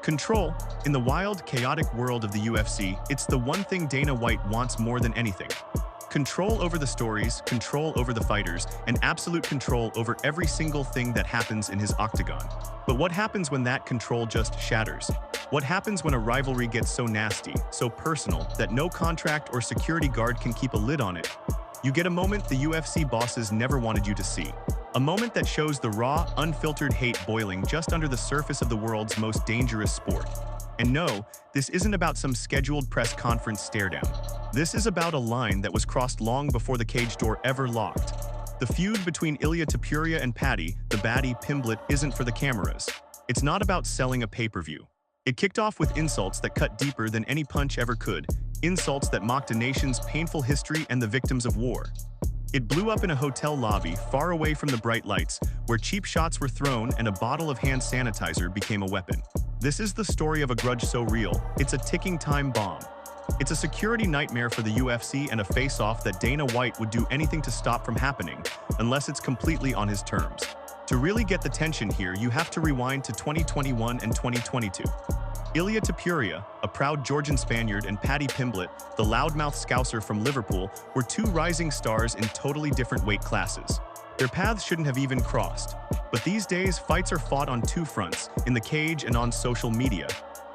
Control. In the wild, chaotic world of the UFC, it's the one thing Dana White wants more than anything. Control over the stories, control over the fighters, and absolute control over every single thing that happens in his octagon. But what happens when that control just shatters? What happens when a rivalry gets so nasty, so personal, that no contract or security guard can keep a lid on it? You get a moment the UFC bosses never wanted you to see. A moment that shows the raw, unfiltered hate boiling just under the surface of the world's most dangerous sport. And no, this isn't about some scheduled press conference stare-down. This is about a line that was crossed long before the cage door ever locked. The feud between Ilia Topuria and Paddy, the baddie Pimblett, isn't for the cameras. It's not about selling a pay-per-view. It kicked off with insults that cut deeper than any punch ever could, insults that mocked a nation's painful history and the victims of war. It blew up in a hotel lobby far away from the bright lights, where cheap shots were thrown and a bottle of hand sanitizer became a weapon. This is the story of a grudge so real, it's a ticking time bomb. It's a security nightmare for the UFC and a face-off that Dana White would do anything to stop from happening, unless it's completely on his terms. To really get the tension here, you have to rewind to 2021 and 2022. Ilia Topuria, a proud Georgian Spaniard, and Paddy Pimblett, the loudmouth Scouser from Liverpool, were two rising stars in totally different weight classes. Their paths shouldn't have even crossed. But these days, fights are fought on two fronts, in the cage and on social media.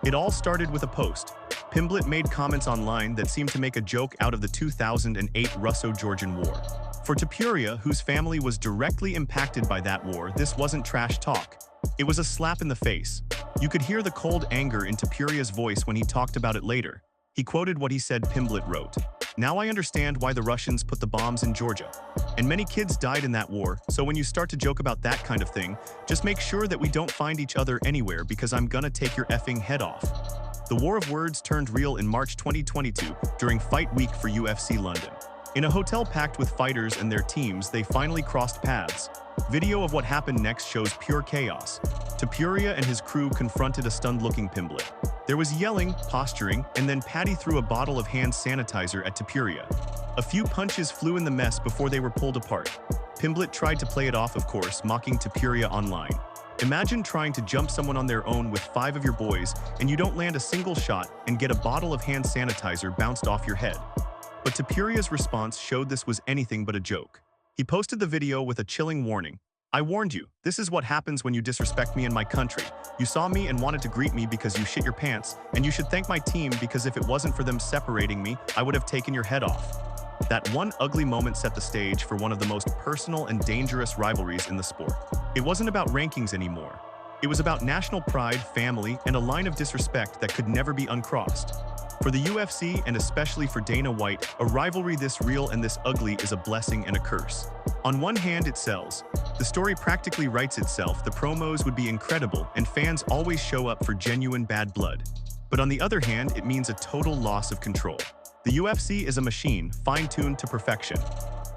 It all started with a post. Pimblett made comments online that seemed to make a joke out of the 2008 Russo-Georgian War. For Topuria, whose family was directly impacted by that war, this wasn't trash talk. It was a slap in the face. You could hear the cold anger in Topuria's voice when he talked about it later. He quoted what he said. Pimblett wrote, "Now I understand why the Russians put the bombs in Georgia. And many kids died in that war, so when you start to joke about that kind of thing, just make sure that we don't find each other anywhere because I'm gonna take your effing head off." The war of words turned real in March 2022 during Fight Week for UFC London. In a hotel packed with fighters and their teams, they finally crossed paths. Video of what happened next shows pure chaos. Topuria and his crew confronted a stunned-looking Pimblett. There was yelling, posturing, and then Paddy threw a bottle of hand sanitizer at Topuria. A few punches flew in the mess before they were pulled apart. Pimblett tried to play it off, of course, mocking Topuria online. Imagine trying to jump someone on their own with 5 of your boys, and you don't land a single shot and get a bottle of hand sanitizer bounced off your head. But Topuria's response showed this was anything but a joke. He posted the video with a chilling warning. "I warned you, this is what happens when you disrespect me and my country. You saw me and wanted to greet me because you shit your pants, and you should thank my team because if it wasn't for them separating me, I would have taken your head off." That one ugly moment set the stage for one of the most personal and dangerous rivalries in the sport. It wasn't about rankings anymore. It was about national pride, family, and a line of disrespect that could never be uncrossed. For the UFC, and especially for Dana White, a rivalry this real and this ugly is a blessing and a curse. On one hand, it sells. The story practically writes itself, the promos would be incredible, and fans always show up for genuine bad blood. But on the other hand, it means a total loss of control. The UFC is a machine, fine-tuned to perfection.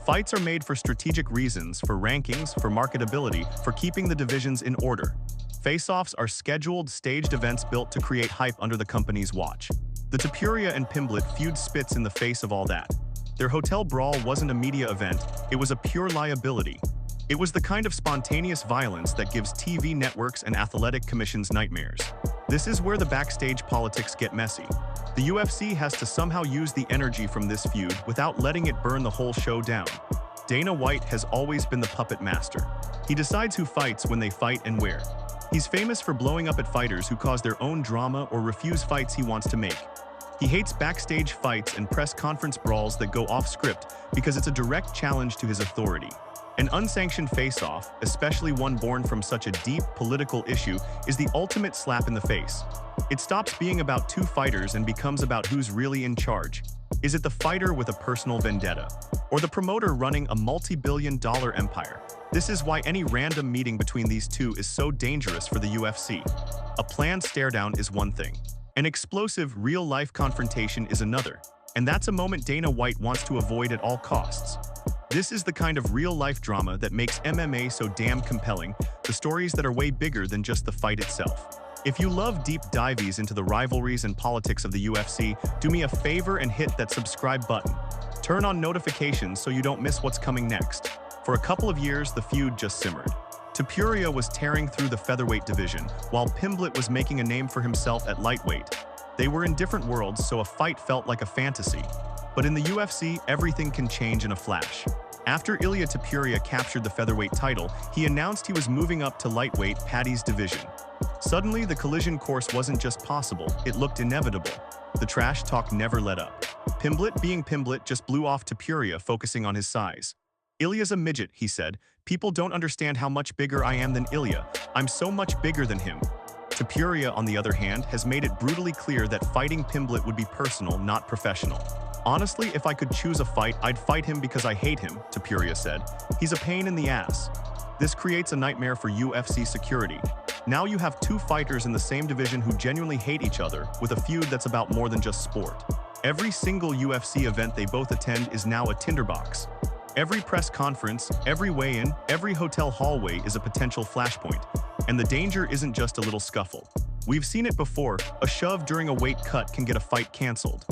Fights are made for strategic reasons, for rankings, for marketability, for keeping the divisions in order. Face-offs are scheduled, staged events built to create hype under the company's watch. The Topuria and Pimblett feud spits in the face of all that. Their hotel brawl wasn't a media event, it was a pure liability. It was the kind of spontaneous violence that gives TV networks and athletic commissions nightmares. This is where the backstage politics get messy. The UFC has to somehow use the energy from this feud without letting it burn the whole show down. Dana White has always been the puppet master. He decides who fights, when they fight, and where. He's famous for blowing up at fighters who cause their own drama or refuse fights he wants to make. He hates backstage fights and press conference brawls that go off script because it's a direct challenge to his authority. An unsanctioned face-off, especially one born from such a deep political issue, is the ultimate slap in the face. It stops being about two fighters and becomes about who's really in charge. Is it the fighter with a personal vendetta? Or the promoter running a multi-billion-dollar empire? This is why any random meeting between these two is so dangerous for the UFC. A planned stare-down is one thing. An explosive, real-life confrontation is another. And that's a moment Dana White wants to avoid at all costs. This is the kind of real-life drama that makes MMA so damn compelling, the stories that are way bigger than just the fight itself. If you love deep dives into the rivalries and politics of the UFC, do me a favor and hit that subscribe button. Turn on notifications so you don't miss what's coming next. For a couple of years, the feud just simmered. Topuria was tearing through the featherweight division, while Pimblett was making a name for himself at lightweight. They were in different worlds, so a fight felt like a fantasy. But in the UFC, everything can change in a flash. After Ilia Topuria captured the featherweight title, he announced he was moving up to lightweight Paddy's division. Suddenly, the collision course wasn't just possible, it looked inevitable. The trash talk never let up. Pimblett, being Pimblett, just blew off Topuria, focusing on his size. "Ilya's a midget," he said. "People don't understand how much bigger I am than Ilya. I'm so much bigger than him." Topuria, on the other hand, has made it brutally clear that fighting Pimblett would be personal, not professional. "Honestly, if I could choose a fight, I'd fight him because I hate him," Topuria said. "He's a pain in the ass." This creates a nightmare for UFC security. Now you have two fighters in the same division who genuinely hate each other, with a feud that's about more than just sport. Every single UFC event they both attend is now a tinderbox. Every press conference, every weigh-in, every hotel hallway is a potential flashpoint. And the danger isn't just a little scuffle. We've seen it before, a shove during a weight cut can get a fight cancelled.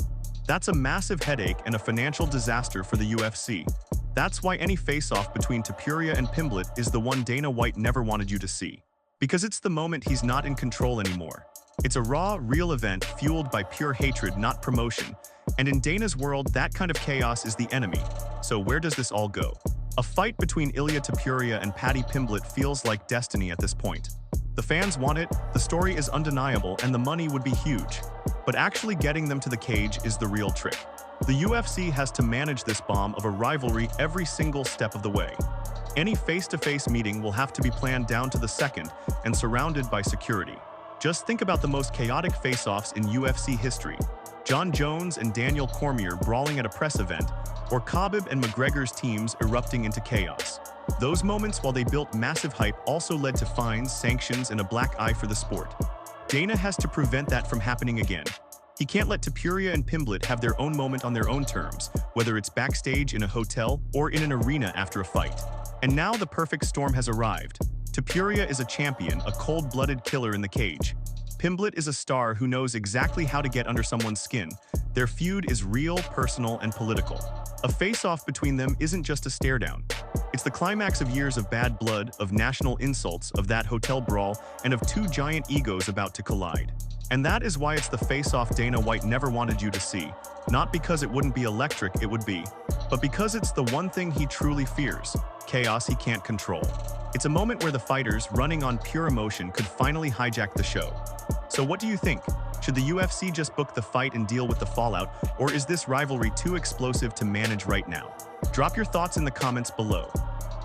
That's a massive headache and a financial disaster for the UFC. That's why any face-off between Topuria and Pimblett is the one Dana White never wanted you to see. Because it's the moment he's not in control anymore. It's a raw, real event fueled by pure hatred, not promotion. And in Dana's world, that kind of chaos is the enemy. So where does this all go? A fight between Ilia Topuria and Paddy Pimblett feels like destiny at this point. The fans want it, the story is undeniable, and the money would be huge. But actually getting them to the cage is the real trick. The UFC has to manage this bomb of a rivalry every single step of the way. Any face-to-face meeting will have to be planned down to the second and surrounded by security. Just think about the most chaotic face-offs in UFC history. John Jones and Daniel Cormier brawling at a press event, or Khabib and McGregor's teams erupting into chaos. Those moments, while they built massive hype, also led to fines, sanctions, and a black eye for the sport. Dana has to prevent that from happening again. He can't let Topuria and Pimblett have their own moment on their own terms, whether it's backstage in a hotel or in an arena after a fight. And now the perfect storm has arrived. Topuria is a champion, a cold-blooded killer in the cage. Pimblett is a star who knows exactly how to get under someone's skin. Their feud is real, personal, and political. A face-off between them isn't just a staredown. It's the climax of years of bad blood, of national insults, of that hotel brawl, and of two giant egos about to collide. And that is why it's the face-off Dana White never wanted you to see. Not because it wouldn't be electric, it would be, but because it's the one thing he truly fears, chaos he can't control. It's a moment where the fighters, running on pure emotion, could finally hijack the show. So what do you think? Should the UFC just book the fight and deal with the fallout, or is this rivalry too explosive to manage right now? Drop your thoughts in the comments below.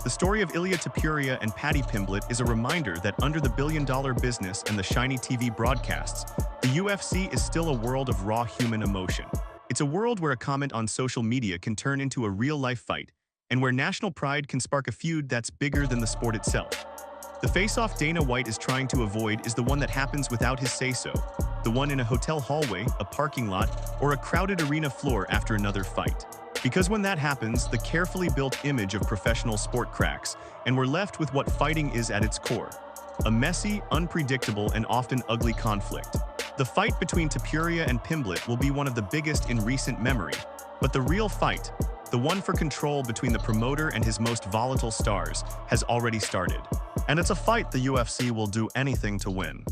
The story of Ilia Topuria and Paddy Pimblett is a reminder that under the billion-dollar business and the shiny TV broadcasts, the UFC is still a world of raw human emotion. It's a world where a comment on social media can turn into a real-life fight, and where national pride can spark a feud that's bigger than the sport itself. The face-off Dana White is trying to avoid is the one that happens without his say-so, the one in a hotel hallway, a parking lot, or a crowded arena floor after another fight. Because when that happens, the carefully built image of professional sport cracks, and we're left with what fighting is at its core. A messy, unpredictable, and often ugly conflict. The fight between Topuria and Pimblett will be one of the biggest in recent memory, but the real fight, the one for control between the promoter and his most volatile stars, has already started. And it's a fight the UFC will do anything to win.